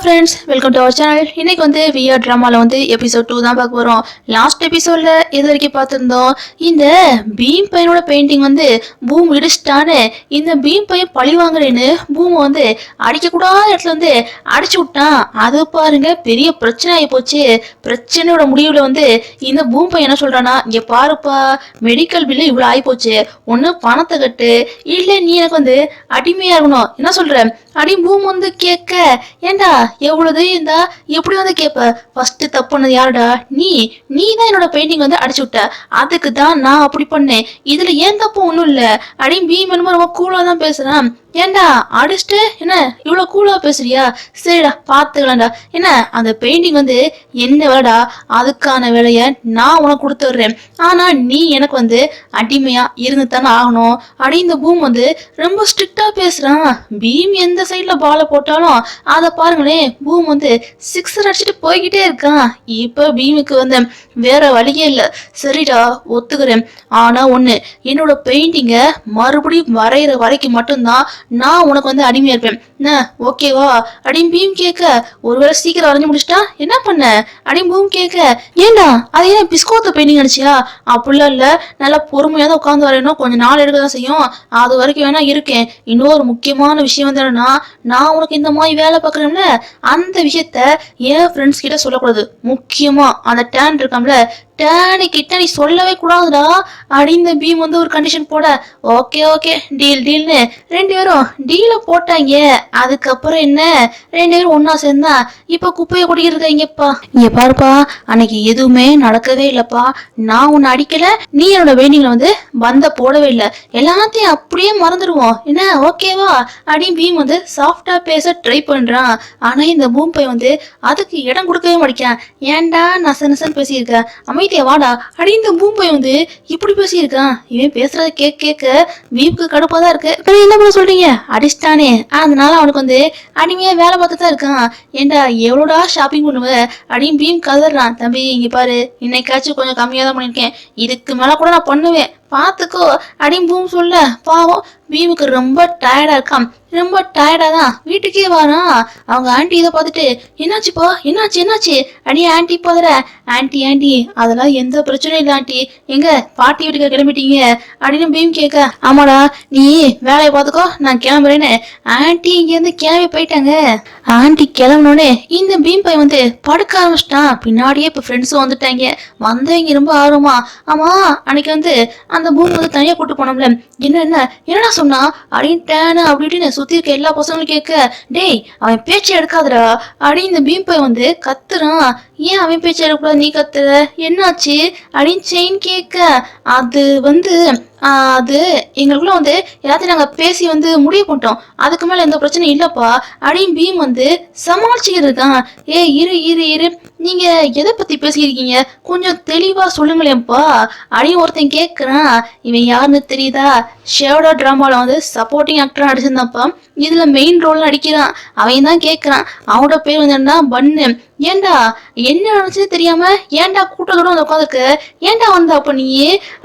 Friends, welcome to our channel. இன்னைக்கு வந்து VR ட்ராமாவில் வந்து எபிசோட் 2 தான் பார்க்க போகிறோம். லாஸ்ட் எபிசோடில் எது வரைக்கும் பார்த்துருந்தோம், இந்த பீம் பையனோட பெயிண்டிங் வந்து பூம் இடிச்சிட்டான்னு இந்த பீம் பையன் பழி வாங்குறேன்னு பூமை வந்து அடிக்கக்கூடாத இடத்துல வந்து அடிச்சு விட்டான். அது பாருங்க பெரிய பிரச்சனை ஆகி போச்சு. பிரச்சனையோட முடிவில் வந்து இந்த பூம் பையன் என்ன சொல்கிறான்னா, இங்கே பாருப்பா, மெடிக்கல் பில்லு இவ்வளோ ஆகி போச்சு, ஒன்று பணத்தை கட்டு, இல்லை நீ எனக்கு வந்து அடிமையாக இருக்கணும், என்ன சொல்கிற அடி பூம் வந்து கேட்க, ஏண்டா எவ்வளவு இருந்தா எப்படி வந்து கேட்ப, ஃபர்ஸ்ட் தப்பு பண்ணது யாருடா, நீ தான் என்னோட பெயிண்டிங் வந்து அடிச்சு விட்ட, அதுக்கு தான் நான் அப்படி பண்ணேன், இதுல ஏன் தப்பு ஒண்ணும் இல்ல. அடி பீம் என்னமோ ரொம்ப கூலா தான் பேசுறான். ஏண்டா அடிச்சுட்டு என்ன இவ்வளவு கூலா பேசுறியா, சரிடா பாத்துக்கலாம்டா, என்ன அந்த பெயிண்டிங் வந்து என்ன வேலைடா, அதுக்கான வேலைய நான் உனக்கு கொடுத்துடுறேன், ஆனா நீ எனக்கு வந்து அடிமையா இருந்து தானே ஆகணும். அடி இந்த பூம் வந்து ரொம்ப ஸ்ட்ரிக்டா பேசுறான். பீம் எந்த சைட்ல பால போட்டாலும் அதை பாருங்களேன், பூம் வந்து சிக்ஸர் அடிச்சுட்டு போய்கிட்டே இருக்கான். இப்ப பீமுக்கு வந்து வேற வழியே இல்ல, சரிடா ஒத்துக்கிறேன், ஆனா ஒண்ணு, என்னோட பெயிண்டிங்க மறுபடியும் வரைகிற வரைக்கும் மட்டும்தான் நான் உனக்கு வந்து அடிமையா இருப்பேன், ஓகேவா? அடியும் பீம் கேட்க, ஒருவேளை சீக்கிரம் வரைஞ்சு முடிச்சிட்டா என்ன பண்ண? அடியும் பூம் கேட்க, ஏண்டா அது ஏன் பிஸ்கோத்த பெயிண்டிங் அடிச்சியா? அப்படிலாம் இல்ல, நல்லா பொறுமையா தான் உட்காந்து வரையணும், கொஞ்சம் நாள் எடுக்க தான் செய்யும், அது வரைக்கும் வேணா இருக்கேன். இன்னொரு முக்கியமான விஷயம் வந்து என்னன்னா, நான் உனக்கு இந்த மாதிரி வேலை பார்க்கறேன்ல, அந்த விஷயத்த என் ஃப்ரெண்ட்ஸ் கிட்ட சொல்லக்கூடாது, முக்கியமா அந்த டேன் இருக்காம்ல, டேனு கிட்ட நீ சொல்லவே கூடாதுடா. அப்படின்னு பீம் வந்து ஒரு கண்டிஷன் போட, ஓகே ஓகே டீல்னு ரெண்டு பேரும் டீல போட்டாங்க. அதுக்கப்புறம் என்ன, ரெண்டு பேரும் ஒன்னா சேர்ந்தா இப்ப குப்பையை குடிக்கிட்டு இருக்காங்கப்பா. இங்க பாருப்பா, அன்னைக்கு எதுவுமே நடக்கவே இல்லப்பா, நான் உன்னை அடிக்கல, நீ என்னோட வெயிட்டிங்ல வந்து பந்த போடவே இல்லை, எல்லாத்தையும் அப்படியே மறந்துடுவோம், என்ன ஓகேவா? அப்படின்னு பீம் வந்து சாஃப்டா பேச ட்ரை பண்றான். ஆனா இந்த பூம் பை வந்து அதுக்கு இடம் கொடுக்கவே மாட்டேன். ஏன்டா நசன்னு பேசியிருக்க, அமைதியா வாடா. அடி இந்த பூம் பை வந்து இப்படி பேசியிருக்கான். இவன் பேசுறத கேட்க பீமுக்கு கடுப்பா தான் இருக்கு. என்ன பண்ண சொல்றீங்க, அடிச்சிட்டானே, அதனால அவனுக்கு வந்து அடிமையா வேலை பார்த்து தான் இருக்கான். ஏண்டா எவ்வளோடா ஷாப்பிங் பண்ணுவ அப்படின்னு பீம் கதறான். தம்பி இங்க பாரு, இன்னைக்காச்சும் கொஞ்சம் கம்மியா தான் பண்ணிருக்கேன், இதுக்கு மேல கூட நான் பண்ணுவேன், பாத்துக்கோ அப்படின்னு பூம் சொல்ல, பாவம் பீமுக்கு ரொம்ப டயர்டா இருக்கான். ரொம்ப டயர்டா தான் வீட்டுக்கே வரான். அவங்க ஆண்டி இதை பார்த்துட்டு, என்னாச்சுப்பா, என்னாச்சு அடி ஆண்டி பாதுற, ஆண்டி அதெல்லாம் எந்த பிரச்சனையும் இல்லை ஆண்டி, எங்க பாட்டி வீட்டுக்கு கிளம்பிட்டீங்க அப்படின்னு பீம் கேட்க, ஆமாடா நீ வேலையை பார்த்துக்கோ, நான் கிளம்புறேன்னு ஆண்டி இங்க இருந்து கிளம்பி போயிட்டாங்க. ஆண்டி கிளம்பினோடனே இந்த பீம் பை வந்து படுக்க ஆரம்பிச்சிட்டான். பின்னாடியே இப்ப ஃப்ரெண்ட்ஸும் வந்துட்டாங்க. வந்தவங்க ரொம்ப ஆர்வமா, ஆமா அன்னைக்கு வந்து அந்த பூம் வந்து தனியா கூட்டு போனோம்ல, என்னடா சொன்னா அப்படின்னு அப்படின்னு சுத்தி இருக்க எல்லா பசங்களும் கேட்க, டேய் அவன் பேச்சை எடுக்காதடா அப்படின்னு இந்த பீம் பை வந்து கத்துறான். ஏன் அவன் பேச்சை எடுக்கக்கூடாது, நீ கத்துற, என்னாச்சு அப்படின்னு செயின் கேட்க, அது வந்து அது எங்களுக்குள்ள வந்து எல்லாத்தையும் நாங்க பேசி வந்து முடிவு பண்ணிட்டோம், அதுக்கு மேல எந்த பிரச்சனையும் இல்லப்பா அப்படின்னு பீம் வந்து சமாளிச்சுக்கிட்டு இருக்கான். இரு நீங்க எதை பத்தி பேசியிருக்கீங்க, கொஞ்சம் தெளிவா சொல்லுங்களேன்ப்பா அப்படின்னு ஒருத்தன் கேட்கறான். இவன் யாருன்னு தெரியுதா, ஷேடோ டிராமால வந்து சப்போர்ட்டிங் ஆக்டரா நடிச்சிருந்தான்ப்பா, இதுல மெயின் ரோல் நடிக்கிறான். அவன் தான் கேட்கறான், அவனோட பேர் வந்து என்ன பன்னு. ஏண்டா என்ன நினைச்சு தெரியாம ஏண்டா கூட்டத்தோட வந்து உட்காந்துருக்கு, ஏண்டா வந்த அப்ப நீ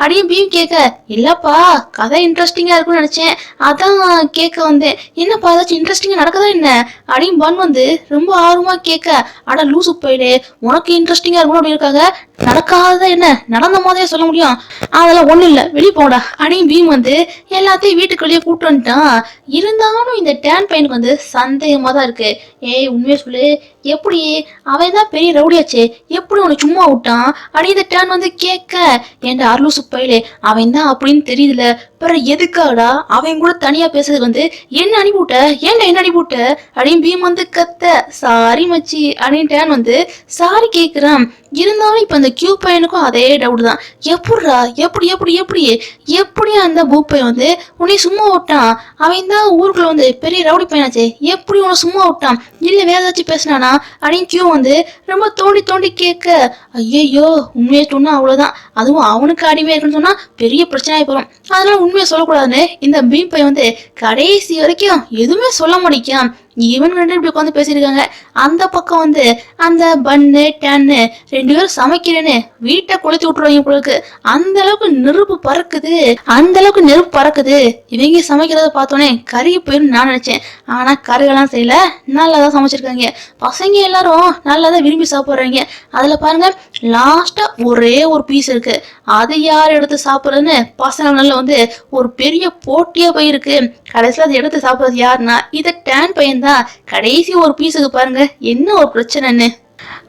அப்படின்னு பீம் கேட்க, இல்லப்பா கதை இன்ட்ரெஸ்டிங்கா இருக்கும்னு நினைச்சேன், அதான் கேட்க வந்தேன், என்னப்பா ஏதாச்சும் இன்ட்ரெஸ்டிங்கா நடக்குதா என்ன அப்படின்னு பன் வந்து ரொம்ப ஆர்வமா கேட்க, அட லூசு போயிடு, உனக்கு இன்ட்ரெஸ்டிங்கா இருக்கணும் அப்படின்னு இருக்காங்க, நடக்காத என்ன நடந்த மாதிரியே சொல்ல முடியும், அதெல்லாம் ஒண்ணு இல்ல வெளியே போடா அப்படின்னு பீம் வந்து எல்லாத்தையும் வீட்டுக்கு வெளியே கூப்பிட்டு வந்துட்டான். இருந்தாலும் இந்த டேன் பையனுக்கு வந்து சந்தேகமா தான் இருக்கு. உண்மையா சொல்லு, எப்படி அவன் தான் பெரிய ரவுடியாச்சே, எப்படி உனக்கு சும்மா விட்டான் அப்படி இந்த டேன் வந்து கேட்க, ஏன்டா அருளூசு பையலே அவன் தான் அப்படின்னு தெரியுதுல, பிறகு எதுக்காடா அவன் கூட தனியா பேசுறதுக்கு வந்து என்ன அனுப்பிவிட்ட, ஏன்டா என்ன அனுப்பிவிட்ட அப்படின்னு பீம் வந்து கத்த, சாரி மச்சி அப்படின்னு டேன் வந்து சாரி கேட்கிறான். இருந்தாலும் இப்ப அந்த கியூ பையனுக்கும் அதே டவுட் தான், எப்படிடா எப்படி அந்த பூப் பையன் வந்து உன்னை சும்மா விட்டான், அவன் தான் ஊருக்குள்ள வந்து பெரிய ரவுடி பையனாச்சே, எப்படி உன்னை சும்மா விட்டான், இல்ல வேற ஏதாச்சும் பேசினானா அப்படின்னு கியூ வந்து ரொம்ப தோண்டி கேட்க, ஐயோ உண்மையை சொன்னா அவ்வளவுதான், அதுவும் அவனுக்கு அடிமையா இருக்குன்னு சொன்னா பெரிய பிரச்சனை ஆகி போறோம், அதனால உண்மையை சொல்லக்கூடாதுன்னு இந்த பீம் பையன் வந்து கடைசி வரைக்கும் எதுவுமே சொல்ல மாட்டேங்கான். இவன் ரெண்டு இப்படி உட்காந்து பேசியிருக்காங்க. அந்த பக்கம் வந்து அந்த பன்னு டேன்னு 2 பேரும் சமைக்கிறேன்னு வீட்டை கொளுத்தி விட்டுருவாங்க போலுக்கு. அந்த அளவுக்கு நெருப்பு பறக்குது. இவங்க சமைக்கிறத பார்த்தோன்னே கருகி போயிடும் நான் நினைச்சேன். ஆனா கருகெல்லாம் செய்யல, நல்லாதான் சமைச்சிருக்காங்க. பசங்க எல்லாரும் நல்லாதான் விரும்பி சாப்பிடுறாங்க. அதுல பாருங்க லாஸ்டா ஒரே ஒரு பீஸ் இருக்கு. அது யார் எடுத்து சாப்பிடுறதுன்னு பசங்க நல்ல வந்து ஒரு பெரிய போட்டியா போயிருக்கு. கடைசியில அதை எடுத்து சாப்பிடுறது யாருன்னா இத டேன் பையன் தான். கடைசி ஒரு பீஸுக்கு பாருங்க என்ன ஒரு பிரச்சனைன்னு.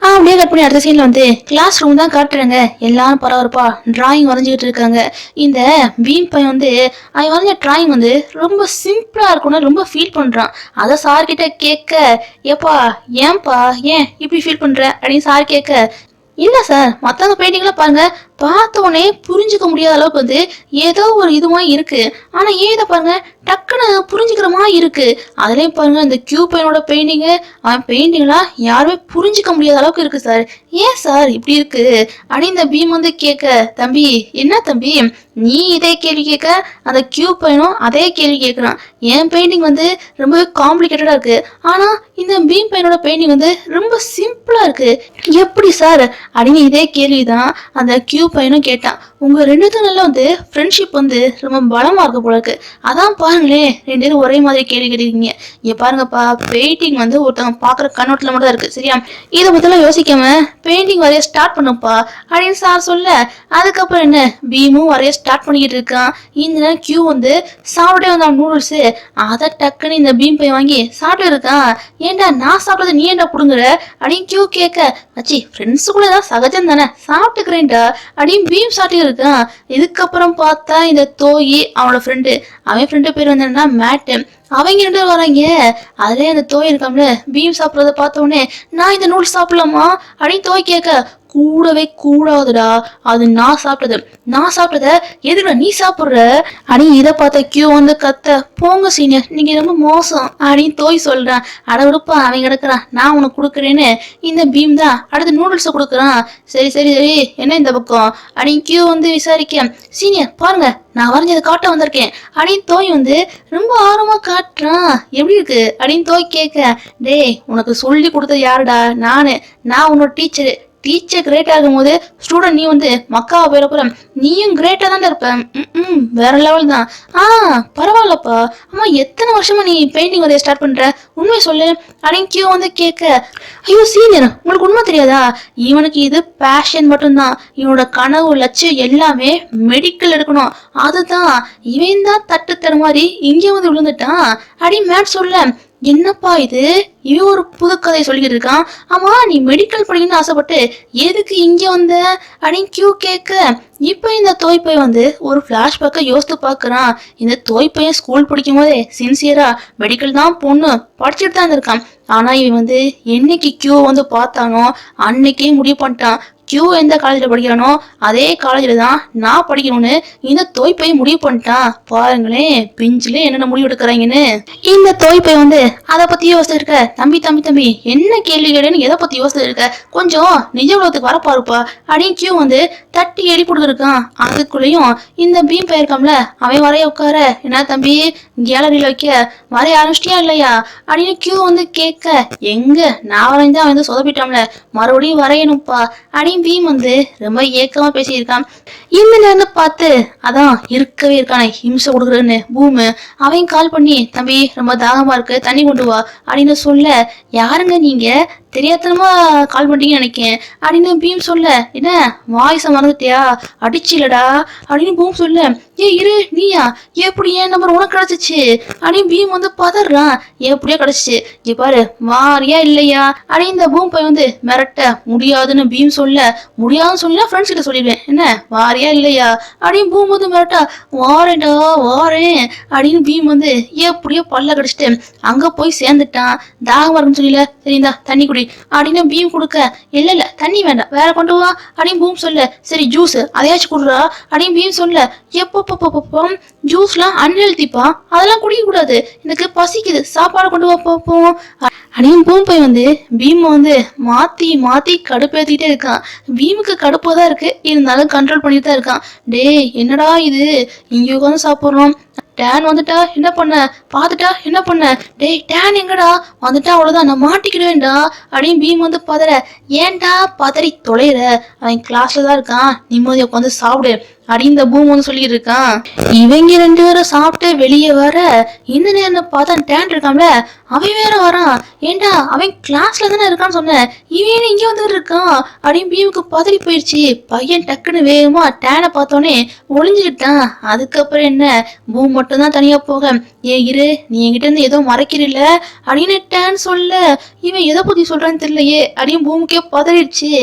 அப்படியே கட் பண்ணி அடுத்த சீன்ல வந்து கிளாஸ் ரூம் தான் காட்டுறாங்க. எல்லாரும் பரபரப்பா டிராயிங் வரைஞ்சிக்கிட்டு இருக்காங்க. இந்த பீம் பையன் வந்து அவன் வரைஞ்ச டிராயிங் வந்து ரொம்ப சிம்பிளா இருக்கும்னு ரொம்ப ஃபீல் பண்றான். அதை சார் கிட்ட கேட்க, ஏப்பா ஏன்பா ஏன் இப்படி ஃபீல் பண்ற அப்படின்னு சார் கேட்க, இல்ல சார் மத்தவங்க பெயிண்டிங்லாம் பாருங்க பார்த்தோன்னே புரிஞ்சுக்க முடியாத அளவுக்கு வந்து ஏதோ ஒரு இதுவா இருக்கு. ஆனா ஏத பாருங்க டக்குன்னு புரிஞ்சுக்கிற மாதிரி இருக்கு. அதுலயும் பாருங்க இந்த கியூ பையனோட பெயிண்டிங்கு அவன் பெயிண்டிங்லாம் யாருமே புரிஞ்சுக்க முடியாத அளவுக்கு இருக்கு சார். ஏன் சார் இப்படி இருக்கு அப்படின்னு இந்த பீம் வந்து கேட்க, தம்பி என்ன தம்பி நீ இதே கேள்வி கேட்க அந்த கியூ பையனும் அதே கேள்வி கேட்கறான். என் பெயிண்டிங் வந்து ரொம்பவே காம்ப்ளிகேட்டடா இருக்கு. ஆனா இந்த பீம் பையனோட பெயிண்டிங் வந்து ரொம்ப சிம்பிளா இருக்கு. எப்படி சார் அப்படின்னு இதே கேள்விதான் அந்த கியூ பையனும் கேட்டான். உங்க 2 பேரும் வந்து ஃப்ரெண்ட்ஷிப் வந்து ரொம்ப பலமா இருக்கு போல இருக்கு. அதான் பாருங்களேன் 2 பேரும் ஒரே மாதிரி கேள்வி கேட்டீங்க. இங்க பாருங்கப்பா பெயிண்டிங் வந்து ஒருத்தவங்க பாக்குற கண்ணோட்டத்துல மட்டும் தான் இருக்கு சரியா. இதை பத்திலாம் யோசிக்காம பெயிண்டிங் வரைய ஸ்டார்ட் பண்ணுப்பா அப்படின்னு சார் சொல்ல, அதுக்கப்புறம் என்ன பீமும் வரைய ஸ்டார்ட் பண்ணிக்கிட்டு இருக்கான். இந்த கியூ வந்து சாப்பிட்டே வந்தான் நூடுல்ஸ். அதை டக்குன்னு இந்த பீம் பையன் வாங்கி சாப்பிட்டு இருக்கான். ஏண்டா நான் சாப்பிட்டது நீ ஏண்டா புடுங்குற அப்படின்னு கியூ கேட்க, வச்சி ஃப்ரெண்ட்ஸுக்குள்ளதான் சகஜம் தானே சாப்பிட்டுக்கிறேன்டா அப்படின்னு பீம் சாப்பிட்டு இருக்கான். இதுக்கப்புறம் பார்த்தா இந்த தோயி அவனோட ஃப்ரெண்டு, அவன் ஃப்ரெண்டு பேர் வந்து என்னன்னா மேட்டு, அவங்க 2 பேரும் வராங்க. அதுல அந்த தோய் இருக்காமல பீம் சாப்பிட்றத பார்த்த உடனே நான் இந்த நூல் சாப்பிடலாமா அப்படின்னு தோய் கேட்க, கூடவே கூடாதுடா அது நான் சாப்பிட்டத எதுக்குடா நீ சாப்பிடுற அப்படின்னு இதை பார்த்த கியூ வந்து கத்த, போங்க சீனியர் நீங்க ரொம்ப மோசம் அப்படின்னு தோய் சொல்றான். அட விடுப்பா அவன் கிடக்குறான் நான் உனக்கு கொடுக்குறேன்னு இந்த பீம் தான் அடுத்து நூடுல்ஸை கொடுக்குறான். சரி சரி சரி என்ன இந்த பக்கம் அப்படின்னு கியூ வந்து விசாரிக்க, சீனியர் பாருங்க நான் வரைஞ்சதை காட்ட வந்திருக்கேன் அப்படின்னு தோய் வந்து ரொம்ப ஆர்வமா காட்டுறான். எப்படி இருக்கு அப்படின்னு தோய் கேட்க, டேய் உனக்கு சொல்லி கொடுத்தது யாருடா நான் உன்னோட டீச்சர் கிரேட்டா இருக்கும் போது ஸ்டூடெண்ட் நீ வந்து மக்காவை போயிடப்புற நீயும் கிரேட்டா தான் இருப்ப. வேற லெவல் தான். பரவாயில்லப்பா. ஆமா எத்தனை வருஷமா நீ பெயிண்டிங் வரைய ஸ்டார்ட் பண்ற உண்மை சொல்லு அப்படின்னு கியூ வந்து கேட்க, ஐயோ சீனியர் உங்களுக்கு உண்மை தெரியாதா இவனுக்கு இது பேஷன் மட்டும்தான். இவனோட கனவு லட்சியம் எல்லாமே மெடிக்கல் எடுக்கணும். அதுதான் இவன் தான் தட்டு தர மாதிரி இங்க வந்து விழுந்துட்டான் அப்படின்னு மேட் சொல்ல, என்னப்பா இது இவன் ஒரு புது கதையை சொல்லிக்கிட்டு இருக்கான். ஆமா நீ மெடிக்கல் படிக்கணும்னு ஆசைப்பட்டு எதுக்கு இங்க வந்த அப்படின்னு கியூ கேட்க, இப்ப இந்த தோய்ப்பையன் வந்து ஒரு பிளாஷ்பேக்கை யோசித்து பாக்குறான். இந்த தோய்ப்பையன் ஸ்கூல் படிக்கும் போதே சின்சியரா மெடிக்கல் தான் பொண்ணு படிச்சுட்டு தான் இருக்கான். ஆனா இவன் வந்து என்னைக்கு கியூ வந்து பார்த்தானோ அன்னைக்கே முடிவு பண்ணிட்டான். கியூ எந்த காலேஜ்ல படிக்கிறானோ அதே காலேஜ்ல தான் நான் படிக்கணும்னு இந்த தோய்ப்பை முடிவு பண்ணிட்டான். பாருங்களேன் பிஞ்சில என்னென்ன முடிவு எடுக்கிறாங்கன்னு. இந்த தோய்ப்பை வந்து அதை பத்தி யோசிச்சு இருக்க, தம்பி என்ன கேள்வி கேடுன்னு எதை பத்தி யோசிச்சு இருக்க, கொஞ்சம் நிஜ உலகத்துக்கு வரப்பாருப்பா அப்படின்னு கியூ வந்து தட்டி எடி கொடுத்துருக்கான். அதுக்குள்ளேயும் இந்த பீம் போயிருக்காம்ல அவன் வரைய உட்கார, என்ன தம்பி கேலரியில வைக்க வரைய ஆரம்பிச்சிட்டியா இல்லையா அப்படின்னு கியூ வந்து கேட்க, எங்க நான் வரைஞ்சா அவன் வந்து சொதப்பிட்டான்ல மறுபடியும் வரையணும்ப்பா அப்படின்னு பீம் வந்து ரொம்ப ஏக்கமா பேசியிருக்கான். இந்த நேரம் பார்த்து அதான் இருக்கவே இருக்கானே ஹிம்சை கொடுக்குறேன்னு பூமு அவன் கால் பண்ணி, தம்பி ரொம்ப தாகமா இருக்கு தண்ணி கொண்டு வா அப்படின்னு சொல்ல, யாருங்க நீங்க தெரியாதனமா கால் பண்ணிட்டீங்கன்னு நினைக்கேன் அப்படின்னு பீம் சொல்ல, என்ன வாய்ஸை மறந்துட்டியா அடிச்சிலடா அப்படின்னு பூம் சொல்ல, இரு நீயா எப்படி ஏன் நம்பர் உனக்கு கிடைச்சிச்சு அப்படின்னு பீம் வந்து பதறான். எப்படியோ கிடைச்சிச்சு இங்க பாரு வாரியா இல்லையா அப்படின்னு இந்த பூம் பையன் வந்து மிரட்ட, முடியாதுன்னு பீம் சொல்ல, முடியாதுன்னு சொன்னா ஃப்ரெண்ட்ஸ் கிட்ட சொல்லிடுவேன் என்ன வாரியா இல்லையா அப்படின்னு பூம் வந்து மிரட்டா, வாரேன்டா வாரேன் அப்படின்னு பீம் வந்து எப்படியோ பல்ல கடிச்சிட்டு அங்க போய் சேர்ந்துட்டான். தாகமா இருக்குன்னு சொல்லல, சரிந்தா தண்ணி குடி அப்படின்னு பீம் கொடுக்க, இல்ல தண்ணி வேண்டாம் வேற கொண்டு வா அப்படின்னு பூம் சொல்ல, சரி ஜூஸ் அதையாச்சும் குடுறா அப்படின்னு பீம் சொல்ல, எப்போ ஜூஸ்லாம் அன்ஹெல்திப்பா அதெல்லாம் குடிக்க கூடாது எனக்கு பசிக்குது சாப்பாடு கொண்டு வா பார்ப்போம் அப்படின்னு பூம் பை வந்து பீம் வந்து மாத்தி கடுப்பேத்திட்டே இருக்கான். பீமுக்கு கடுப்பா தான் இருக்கு இருந்தாலும் கண்ட்ரோல் பண்ணிட்டு தான் இருக்கான். டே என்னடா இது இங்க உட்காந்து சாப்பிட்றோம், டேன் வந்துட்டா என்ன பண்ண, பாத்துட்டா என்ன பண்ண, டேய் டேன் எங்கடா, வந்துட்டா அவ்வளவுதான் நான் மாட்டிக்கிடுவேன்டா அப்படின்னு பீம் வந்து பதற. ஏன்டா பதறி தொலைற, அவன் கிளாஸ்ல தான் இருக்கான், நிம்மதியா உட்காந்து சாப்பிடு அப்படின்னு இந்த பூம் வந்து சொல்லிட்டு இருக்கான். இவங்க 2 பேரும் சாப்பிட்டு வெளியே வர இந்த நேரம் பார்த்தா டேன் இருக்கான்ல அவன் வேற வரான். ஏண்டா அவன் கிளாஸ்ல தானே இருக்கான்னு சொன்னேன், இவன் இங்க வந்து இருக்கான் அப்படின்னு பீமுக்கு பதறி போயிடுச்சு. பையன் டக்குன்னு வேகமா டேனை பார்த்தோன்னே ஒளிஞ்சுக்கிட்டான். அதுக்கப்புறம் என்ன, பூம் மட்டும் தான் தனியா போக, இரு நீ என்கிட்ட இருந்து ஏதோ மறைக்கிறீல்ல அப்படின்னு டேன் சொல்ல, இவன் எதை பத்தி சொல்றான்னு தெரியலையே அப்படின்னு பூமுக்கே பதறிடுச்சு.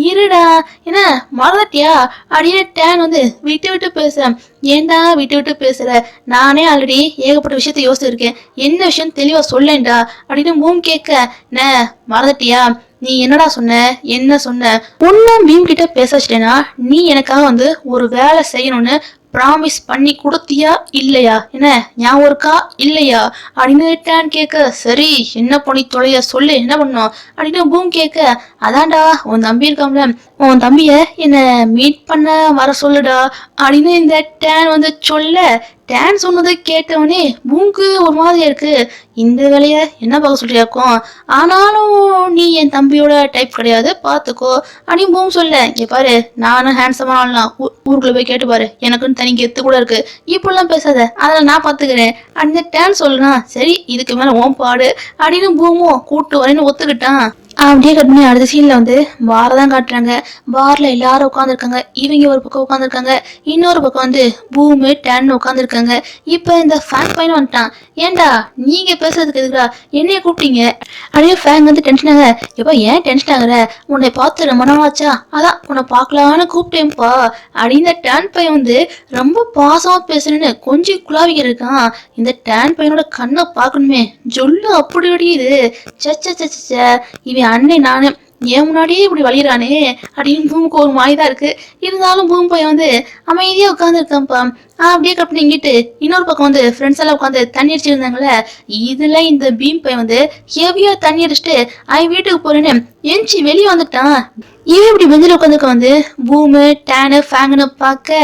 இருடா என்ன மறந்துட்டியா அப்படின்னு டேன் வந்து விட்டு விட்டு பேச. ஏண்டா விட்டு விட்டு பேசுற, நானே ஆல்ரெடி ஏகப்பட்ட விஷயத்த யோசிச்சிருக்கேன், என்ன விஷயம் தெளிவா சொல்லேன்டா அப்படின்னு பூம் கேட்க. என்ன மறந்துட்டியா, நீ என்னடா சொன்ன, என்ன சொன்ன, ஒன்னும் பீம் கிட்ட பேச வச்சிட்டேனா, நீ எனக்காக வந்து ஒரு வேலை செய்யணும்னு ப்ராமிஸ் பண்ணி கொடுத்தியா இல்லையா, என்ன ஞாபகம் இருக்கா இல்லையா அப்படின்னு டேன் கேட்க. சரி என்ன பண்ணி தொலைய சொல்லு, என்ன பண்ணும் அப்படின்னு பூம் கேட்க. அதான்டா உன் தம்பி இருக்காம்ல, உன் தம்பிய என்ன மீட் பண்ண வர சொல்லுடா அப்படின்னு இந்த டேன் வந்து சொல்ல. டேன் சொன்னதை கேட்டவனே பூம்க்கு ஒரு மாதிரியா இருக்கு. இந்த வேலைய என்ன பார்க்க சொல்றியாக்கும், ஆனாலும் நீ என் தம்பியோட டைப் கிடையாது பாத்துக்கோ அப்படின்னு பூம் சொல்ல. இங்க பாரு நானும் ஹேண்ட்ஸமான ஆள்லாம், ஊருக்குள்ள போய் கேட்டு பாரு, எனக்குன்னு தனி கெத்து கூட இருக்கு, இப்படிலாம் பேசாத, அதெல்லாம் நான் பாத்துக்கிறேன் அந்த டேன் சொல்றான். சரி இதுக்கு மேல ஓம் பாடு அப்படின்னு பூமும் கூட்டு வரேன்னு ஒத்துக்கிட்டான். அப்படியே கட் பண்ணி அடுத்த சீன்ல வந்து பாரை தான் காட்டுறாங்க. பார்ல எல்லாரும் உட்காந்துருக்காங்க. இவங்க ஒரு பக்கம் உட்காந்துருக்காங்க, இன்னொரு பக்கம் வந்து பூமு டேன் உட்காந்துருக்காங்க. இப்ப இந்த ஃபேங் பையன் வந்துட்டான். ஏன்டா நீங்க பேசுறதுக்கு எதுக்குடா என்னைய கூப்பிட்டீங்க அப்படியே ஃபேங் வந்து டென்ஷன் ஆக. எப்ப ஏன் டென்ஷன் ஆகுற, உன்னை பார்த்து ரொம்ப நாள் ஆச்சா, அதான் உன்னை பார்க்கலான்னு கூப்பிட்டேன்ப்பா அப்படின்னு டேன் பையன் வந்து ரொம்ப பாசமா பேசுறேன்னு கொஞ்சம் குழாவிக்க இருக்கான். இந்த டேன் பையனோட கண்ணை பார்க்கணுமே, ஜொல்லு அப்படி வடியுது. சச்ச இவன் அண்ணே நானு ஏன் முன்னாடியே இப்படி வலிறானே அப்படின்னு பூமுக்கு ஒரு மாய்தான் இருக்கு. இருந்தாலும் பூமி பையன் வந்து அமைதியா உட்கார்ந்து இருக்கான்ப்பா. அப்படியே கட் பண்ணிக்கிட்டு இன்னொரு பக்கம் வந்து ஃப்ரெண்ட்ஸ் எல்லாம் உட்காந்து தண்ணி அடிச்சிருந்தாங்களே, இதுல இந்த பீம் பையன் வந்து ஹெவியா தண்ணி அடிச்சுட்டு அவன் வீட்டுக்கு போறேன்னு எஞ்சி வெளியே வந்துட்டான். இவன் இப்படி பெஞ்சில் உட்காந்துக்க வந்து பூமு டேனு ஃபேங்குன்னு பார்க்க,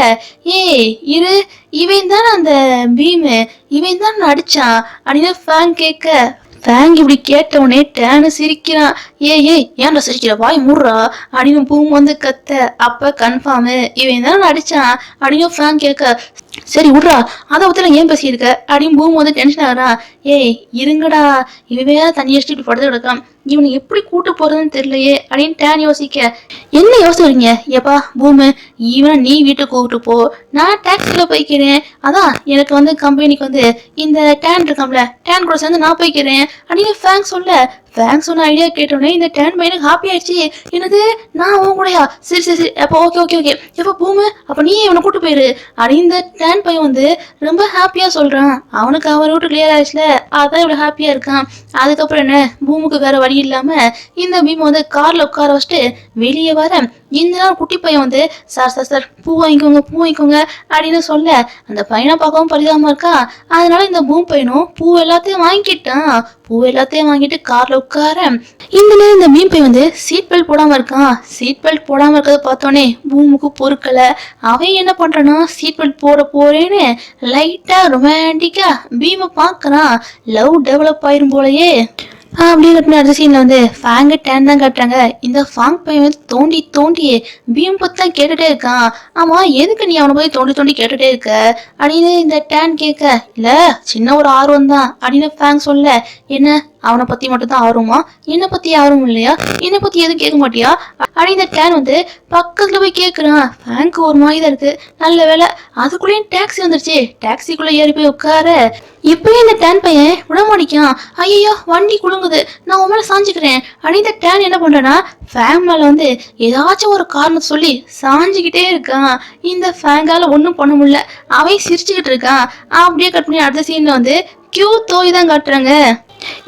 இரு இவன் தானே அந்த பீமு, இவன் தான் அடிச்சான் அப்படின்னு ஃபேங் கேட்க. ஃபேங் இப்படி கேட்டவனே டேனு சிரிக்கிறான். ஏன்டா சிரிக்கிற, வாய் மூடுறா அப்படின்னு பூம் வந்து கத்த. அப்ப கன்ஃபார்மு இவன் தானே அடிச்சான் அப்படின்னு ஃபேங் கேட்க. சரி விட்றா, அதை பத்தில ஏன் பேசியிருக்க அப்படின்னு பூம் வந்து டென்ஷன் ஆகுறான். இருங்கடா இவன் வேற தண்ணி அடிச்சுட்டு இப்படி படுத்து கிடக்கான், இவனை எப்படி கூட்டு போறதுன்னு தெரியலையே அப்படின்னு டேன் யோசிக்க. என்ன யோசிக்கிறீங்க எப்பா பூமு, இவனை நீ வீட்டுக்கு கூப்பிட்டு போ, நான் டாக்ஸில போய்க்கிறேன், அதான் எனக்கு வந்து கம்பெனிக்கு வந்து இந்த டேன் இருக்காம்ல டேன் கூட சேர்ந்து நான் போய்க்கிறேன் அப்படின்னு ஃபேங் சொல்ல. ஃபேங் சொன்ன ஐடியா கேட்டோடனே இந்த டேன் பையனுக்கு ஹாப்பி ஆயிடுச்சு. என்னது நான் உன் கூடயா, சரி சரி சரி அப்போ ஓகே எப்போ பூமு அப்ப நீ இவனை கூட்டு போயிரு அப்படின்னு இந்த டேன் பையன் வந்து ரொம்ப ஹாப்பியா சொல்றான். அவனுக்கு அவர் ரூட்டு கிளியர் ஆயிடுச்சுல, அதான் இவ்வளவு ஹாப்பியா இருக்கான். அதுக்கப்புறம் என்ன, பூமுக்கு வேற வழி இல்லாம இந்த பீம் வந்து கார்ல உட்கார வச்சுட்டு வெளியே வர. இந்த நாள் குட்டி பையன் வந்து சார் பூ வாங்கிக்கோங்க அப்படின்னு சொல்ல, அந்த பையனை பார்க்கவும் பரிதாபமா இருக்கா. அதனால இந்த பூம் பையனும் பூ எல்லாத்தையும் வாங்கிட்டான். பூ எல்லாத்தையும் வாங்கிட்டு கார்ல உட்கார. இந்த நேரம் இந்த மீன் பையன் வந்து சீட் பெல்ட் போடாம இருக்கான். சீட் பெல்ட் போடாம இருக்கிறத பார்த்தோன்னே பூமுக்கு பொறுக்கல. அவன் என்ன பண்றானா, சீட் பெல்ட் போட போறேன்னு லைட்டா ரொமான்டிக்கா பீமை பாக்குறான். லவ் டெவலப் ஆயிரும் போலயே. அப்படியே கட்டின அடுத்த சீன்ல வந்து ஃபேங்கு டேன் தான் காட்டுறாங்க. இந்த ஃபாங் பையன் வந்து தோண்டி பீம் பத்தி தான் கேட்டுட்டே இருக்கான். ஆமா எதுக்கு நீ அவனை போய் தோண்டி கேட்டுட்டே இருக்க அப்படின்னு இந்த டேன் கேட்க. இல்ல சின்ன ஒரு ஆர்வம் தான் அப்படின்னு ஃபேங் சொல்ல. என்ன அவனை பத்தி மட்டும் தான் ஆர்வமா, என்னை பத்தி ஆர்வம் இல்லையா, என்னை பத்தி எதுவும் கேட்க மாட்டியா அப்படின்னு இந்த டேன் வந்து பக்கத்துல போய் கேட்குறான். ஃபேங்க்கு ஒரு மாதிரி தான் இருக்கு. நல்ல வேலை அதுக்குள்ளேயும் டாக்ஸி வந்துருச்சு. டாக்ஸிக்குள்ள ஏறி போய் உட்கார. இப்பயும் இந்த டேன் பையன் விட மாட்டிக்கான். ஐயோ வண்டி குலுங்குது, நான் உன் மேல சாஞ்சுக்கிறேன் அப்படின்னு இந்த டேன் என்ன பண்றானா, ஃபேங் மேல வந்து ஏதாச்சும் ஒரு காரணம் சொல்லி சாஞ்சுக்கிட்டே இருக்கான். இந்த ஃபேங்கால ஒன்றும் பண்ண முடியல, அவன் சிரிச்சுக்கிட்டு இருக்கான். அப்படியே கட் பண்ணி அடுத்த சீன்ல வந்து கியூ தோய் தான் காட்டுறாங்க.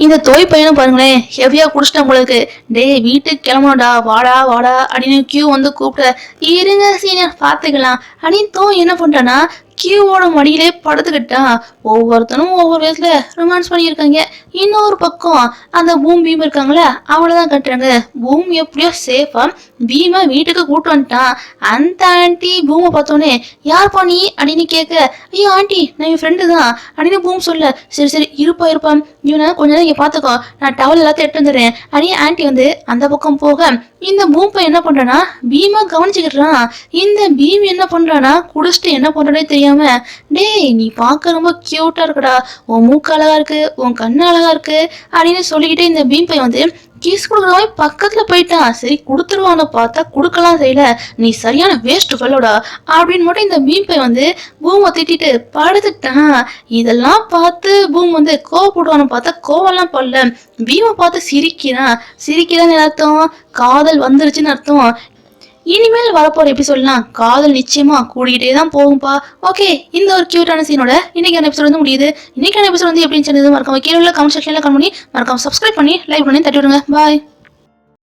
இந்த தோய் பையனும் பாருங்களேன் ஹெவியா குடிச்சிட்டான் போலருக்கு. டேய் வீட்டுக்கு கிளம்பணும்டா, வாடா அப்படின்னு கியூ வந்து கூப்பிட. இருங்க சீனியர் பாத்துக்கலாம் அப்படின்னு தோய் என்ன பண்றானா, கியூவோட மடியிலே படுத்துக்கிட்டான். ஒவ்வொருத்தனும் ஒவ்வொரு விதத்துல ரொமான்ஸ் பண்ணியிருக்காங்க. இன்னொரு பக்கம் அந்த பூம் பீம் இருக்காங்களா அவங்களதான் கட்டுறாங்க. பூம் எப்படியோ சேஃபா பீமை வீட்டுக்கு கூட்டு வந்துட்டான். அந்த ஆண்டி பூமை பார்த்தோன்னே யார் பண்ணி அப்படின்னு கேட்க, ஐயோ ஆண்டி நான் என் ஃப்ரெண்டு தான் அப்படின்னு பூம் சொல்ல, சரி சரி இருப்பான் இவனை கொஞ்ச நேரம் இங்கே பார்த்துக்கோ, நான் டவல் எல்லாத்தையும் எடுத்து வந்துடுறேன் அப்படின்னு ஆண்டி வந்து அந்த பக்கம் போக, இந்த பூம் பையன் என்ன பண்றானா பீமா கவனிச்சுக்கிட்டுறான். இந்த பீம் என்ன பண்றானா குடிச்சிட்டு என்ன பண்றானே தெரியாம, டேய் நீ பார்க்க ரொம்ப கியூட்டா இருக்குடா, உன் மூக்கு அழகா இருக்கு, உன் கண்ணு அழகா இருக்கு அப்படின்னு சொல்லிக்கிட்டே இந்த பீம் பையன் வந்து கீஸ் கொடுக்குறவன் பக்கத்துல போயிட்டான். சரி கொடுத்துருவான்னு பார்த்தா கொடுக்கலாம் செய்யல, நீ சரியான வேஸ்ட் ஃபெல்லோடா அப்படின்னு மட்டும் இந்த பீம் பையன் வந்து பூமை திட்டிட்டு படுத்துட்டான். இதெல்லாம் பார்த்து பூம் வந்து கோவப்படுவான்னு பார்த்தா கோவம்லாம் படல, பீமை பார்த்து சிரிக்கிறான்னு அர்த்தம் காதல் வந்துருச்சுன்னு அர்த்தம். இனிமேல் வரப்போற எபிசோட்லாம் காதல் நிச்சயமா கூடிக்கிட்டே தான் போகும்பா. ஓகே, இந்த ஒரு கியூட்டான சீனோட இன்னைக்கான எபிசோட் வந்து முடியுது. இன்னைக்கான எபிசோட் வந்து எப்படின்னு சொன்னது மறக்காம கீழே உள்ள கமெண்ட் செக்ஷன்ல கமெண்ட் பண்ணி மறக்காம சப்ஸ்கிரைப் பண்ணி லைக் பண்ணி தட்டி விடுங்க. பாய்.